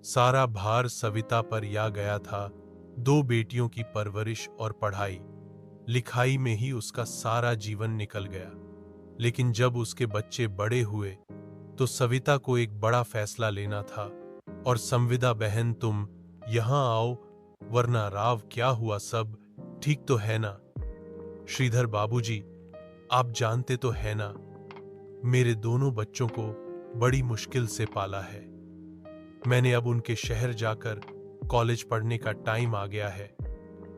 सारा भार सविता पर या गया था। 2 बेटियों की परवरिश और पढ़ाई लिखाई में ही उसका सारा जीवन निकल गया। लेकिन जब उसके बच्चे बड़े हुए तो सविता को एक बड़ा फैसला लेना था। और संविदा बहन, तुम यहां आओ, वरना राव क्या हुआ, सब ठीक तो है ना? श्रीधर बाबूजी, आप जानते तो है ना, मेरे दोनों बच्चों को बड़ी मुश्किल से पाला है। मैंने अब उनके शहर जाकर कॉलेज पढ़ने का टाइम आ गया है,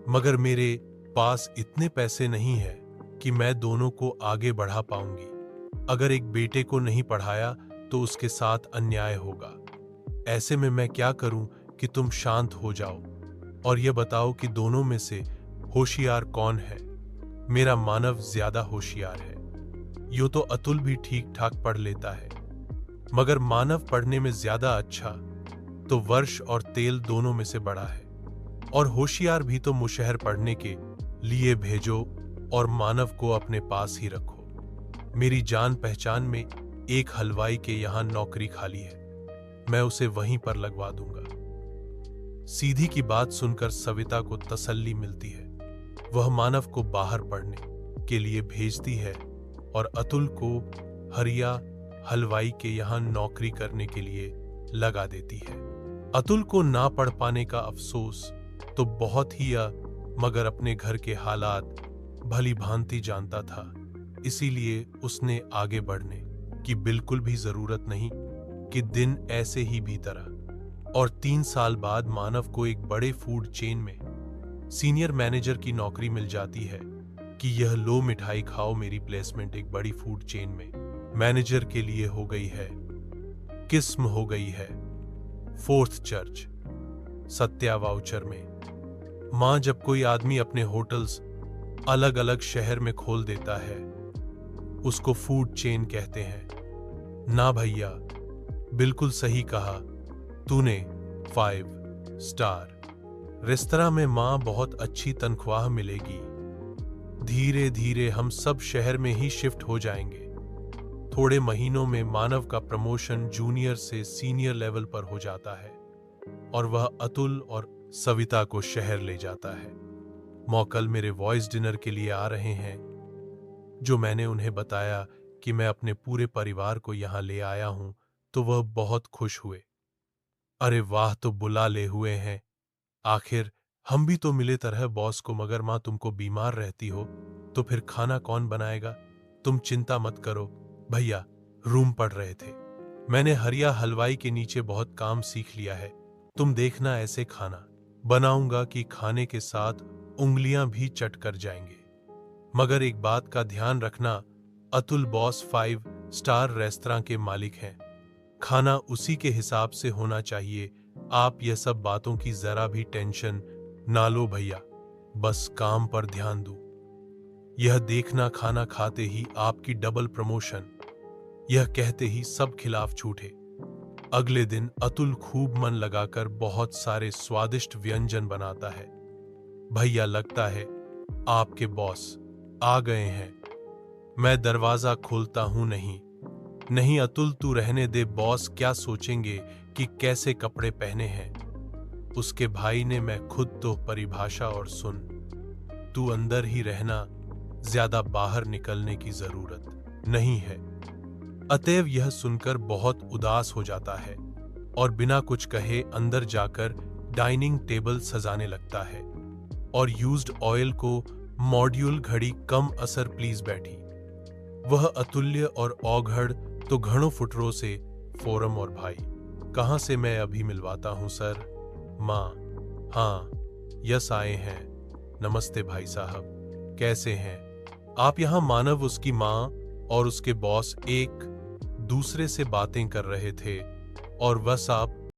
मगर मेरे पास इतने पैसे नहीं है कि मैं दोनों को आगे बढ़ा पाऊंगी। अगर एक बेटे को नहीं पढ़ाया तो उसके साथ अन्याय होगा। ऐसे में मैं क्या करूं कि तुम शांत हो जाओ और यह बताओ कि दोनों में से होशियार कौन है? मेरा मानव ज्यादा होशियार है। यूं तो अतुल भी ठीक ठाक पढ़ लेता है, मगर मानव पढ़ने में ज्यादा अच्छा तो वर्ष और तेल दोनों में से बड़ा है। और होशियार भी तो मुशहर पढ़ने के लिए भेजो और मानव को अपने पास ही रखो। मेरी जान पहचान में एक हलवाई के यहां नौकरी खाली है, मैं उसे वहीं पर लगवा दूंगा। सीधी की बात सुनकर सविता को तसल्ली मिलती है। वह मानव को बाहर पढ़ने के लिए भेजती है और अतुल को हरिया हलवाई के यहां नौकरी करने के लिए लगा देती है। अतुल को ना पढ़ पाने का अफसोस तो बहुत ही मगर अपने घर के हालात भली भांति जानता था, इसीलिए उसने आगे बढ़ने की बिल्कुल भी जरूरत नहीं कि दिन ऐसे ही बीतरा। और 3 साल बाद मानव को एक बड़े फूड चेन में सीनियर मैनेजर की नौकरी मिल जाती है कि यह लो मिठाई खाओ, मेरी प्लेसमेंट एक बड़ी फूड चेन में मैनेजर के लिए हो गई है। किस्म हो गई है 4th चर्च सत्या वाउचर में। मां, जब कोई आदमी अपने होटल्स अलग अलग शहर में खोल देता है उसको फूड चेन कहते हैं ना भैया? बिल्कुल सही कहा तूने। 5 स्टार रेस्तरां में मां, बहुत अच्छी तनख्वाह मिलेगी। धीरे धीरे हम सब शहर में ही शिफ्ट हो जाएंगे। थोड़े महीनों में मानव का प्रमोशन जूनियर से सीनियर लेवल पर हो जाता है और वह अतुल और सविता को शहर ले जाता है। मौकल मेरे वॉइस डिनर के लिए आ रहे हैं, जो मैंने उन्हें बताया कि मैं अपने पूरे परिवार को यहां ले आया हूं तो वह बहुत खुश हुए। अरे वाह, तो बुला ले हुए हैं, आखिर हम भी तो मिले तरह बॉस को। मगर मां, तुमको बीमार रहती हो तो फिर खाना कौन बनाएगा? तुम चिंता मत करो भैया, रूम पढ़ रहे थे। मैंने हरिया हलवाई के नीचे बहुत काम सीख लिया है। तुम देखना, ऐसे खाना बनाऊंगा कि खाने के साथ उंगलियां भी चट कर जाएंगे। मगर एक बात का ध्यान रखना, अतुल बॉस 5 स्टार रेस्तरां के मालिक हैं। खाना उसी के हिसाब से होना चाहिए। आप यह सब बातों की जरा भी टेंशन ना लो भैया, बस काम पर ध्यान दो। यह देखना, खाना खाते ही आपकी डबल प्रमोशन। यह कहते ही सब खिलाफ छूटे। अगले दिन अतुल खूब मन लगाकर बहुत सारे स्वादिष्ट व्यंजन बनाता है। भैया, लगता है आपके बॉस आ गए हैं। मैं दरवाजा खोलता हूं। नहीं अतुल, तू रहने दे, बॉस क्या सोचेंगे कि कैसे कपड़े पहने हैं। उसके भाई ने, मैं खुद तो परिभाषा और सुन, तू अंदर ही रहना, ज्यादा बाहर निकलने की जरूरत नहीं है। अतएव यह सुनकर बहुत उदास हो जाता है और बिना कुछ कहे अंदर जाकर डाइनिंग टेबल सजाने लगता है। और यूज्ड ऑयल को मॉड्यूल घड़ी कम असर प्लीज बैठी। वह अतुल्य और औघड़ तो घणों फुटरों से फोरम और भाई कहां से मैं अभी मिलवाता हूं सर। मां, हाँ यस आए हैं। नमस्ते भाई साहब, कैसे हैं आप? यहां मानव, उसकी मां और उसके बॉस एक दूसरे से बातें कर रहे थे और बस आप